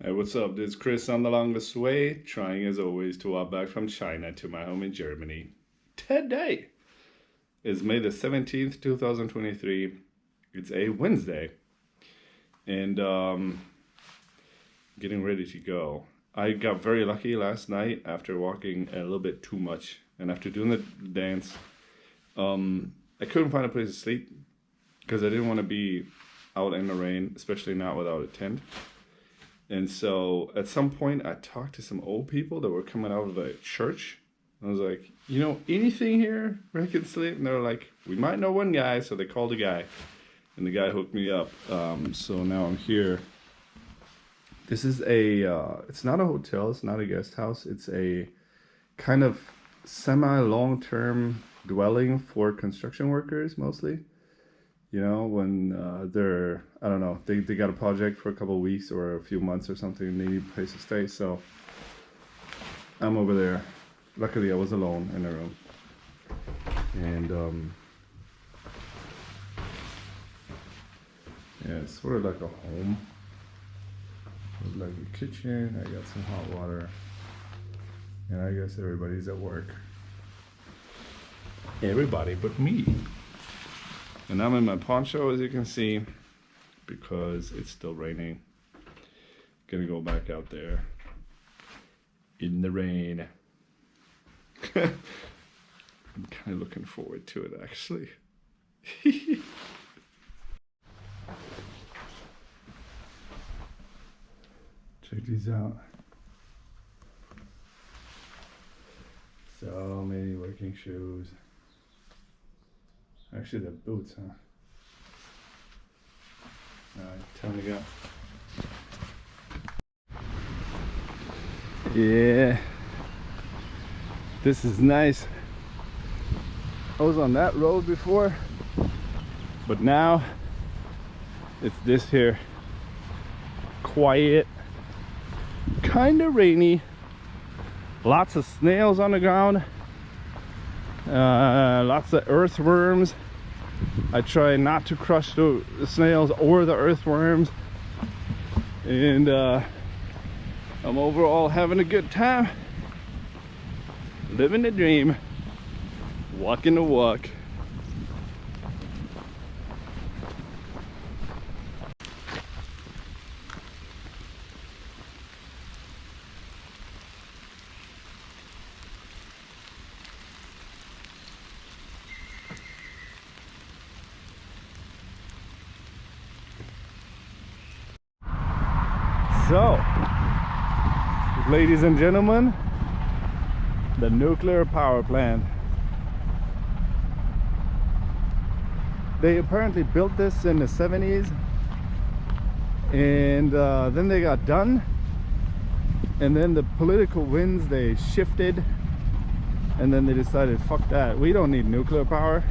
Hey, what's up? This is Chris on the longest way, trying as always to walk back from China to my home in Germany. Today is May the 17th, 2023. It's a Wednesday, and getting ready to go. I got very lucky last night after walking a little bit too much, and after doing the dance, I couldn't find a place to sleep because I didn't want to be out in the rain, especially not without a tent. And so at some point I talked to some old people that were coming out of a church. I was like, you know, anything here where I can sleep? And they were like, we might know one guy. So they called a guy, and the guy hooked me up. So now I'm here. This is it's not a hotel. It's not a guest house. It's a kind of semi-long-term dwelling for construction workers mostly. You know, when they're, I don't know, they got a project for a couple of weeks or a few months or something, and they need a place to stay. So I'm over there. Luckily, I was alone in the room. And yeah, it's sort of like a home. It's like a kitchen. I got some hot water. And I guess everybody's at work. Everybody but me. And I'm in my poncho, as you can see, because it's still raining. Gonna go back out there in the rain. I'm kind of looking forward to it, actually. Check these out. So many working shoes. Actually, they're boots, huh? Alright, time to go. Yeah. This is nice. I was on that road before, but now it's this here. Quiet. Kinda rainy. Lots of snails on the ground. Lots of earthworms. I try not to crush the snails or the earthworms, and I'm overall having a good time, living the dream, walking the walk. So, ladies and gentlemen, the nuclear power plant. They apparently built this in the 70s, and then they got done, and then the political winds, they shifted, and then they decided, fuck that, we don't need nuclear power.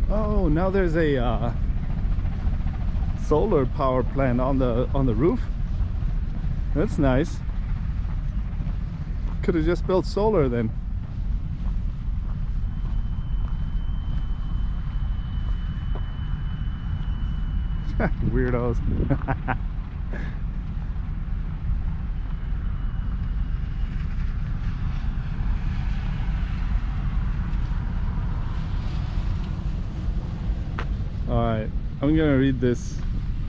Oh, now there's a solar power plant on the roof. That's nice. Could have just built solar then. Weirdos. All right, I'm gonna read this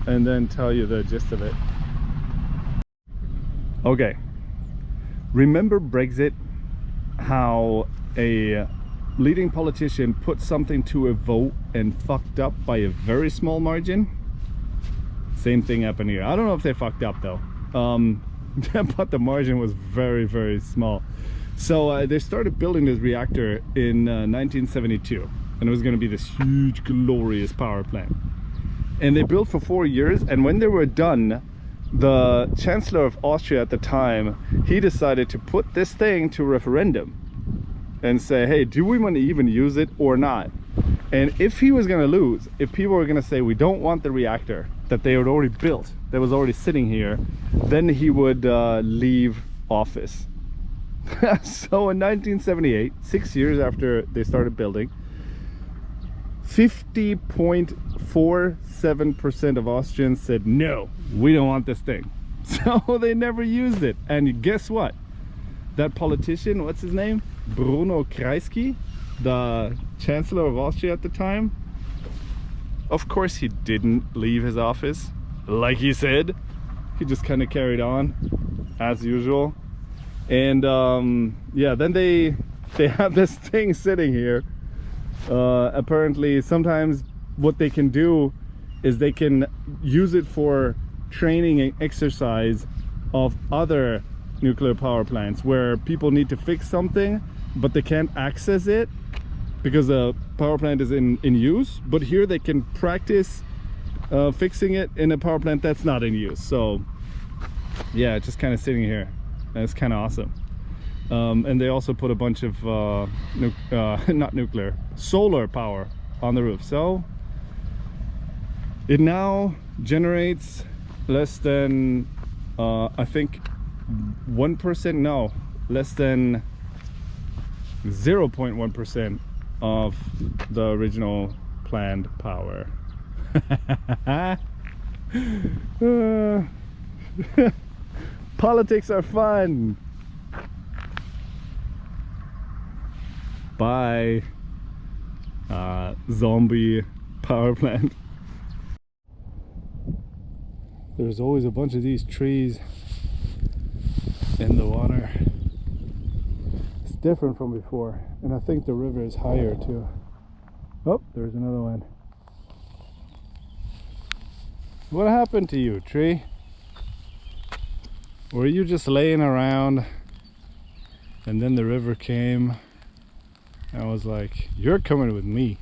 and then tell you the gist of it. Okay, remember Brexit? How a leading politician put something to a vote and fucked up by a very small margin? Same thing happened here. I don't know if they fucked up though, but the margin was very, very small. So they started building this reactor in 1972, and it was going to be this huge, glorious power plant. And they built for 4 years, and when they were done, the Chancellor of Austria at the time, he decided to put this thing to referendum and say, hey, do we want to even use it or not? And if he was going to lose, if people were going to say we don't want the reactor that they had already built, that was already sitting here, then he would leave office. So in 1978, 6 years after they started building, 50.4 7% of Austrians said, no, we don't want this thing. So they never used it. And guess what? That politician, what's his name? Bruno Kreisky, the Chancellor of Austria at the time. Of course he didn't leave his office, like he said. He just kind of carried on as usual. And yeah, then they have this thing sitting here. Apparently sometimes what they can do is they can use it for training and exercise of other nuclear power plants where people need to fix something but they can't access it because the power plant is in use. But here they can practice fixing it in a power plant that's not in use. So yeah, it's just kind of sitting here, and it's kind of awesome. And they also put a bunch of not nuclear, solar power on the roof. So it now generates less than I think 1%, no, less than 0.1% of the original planned power. Politics are fun. Bye, zombie power plant. There's always a bunch of these trees in the water. It's different from before, and I think the river is higher too. Oh, there's another one. What happened to you, tree? Were you just laying around and then the river came? I was like, you're coming with me.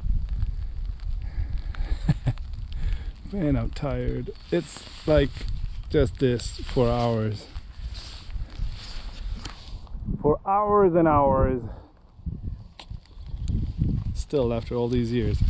Man, I'm tired. It's like just this for hours. For hours and hours. Still after all these years.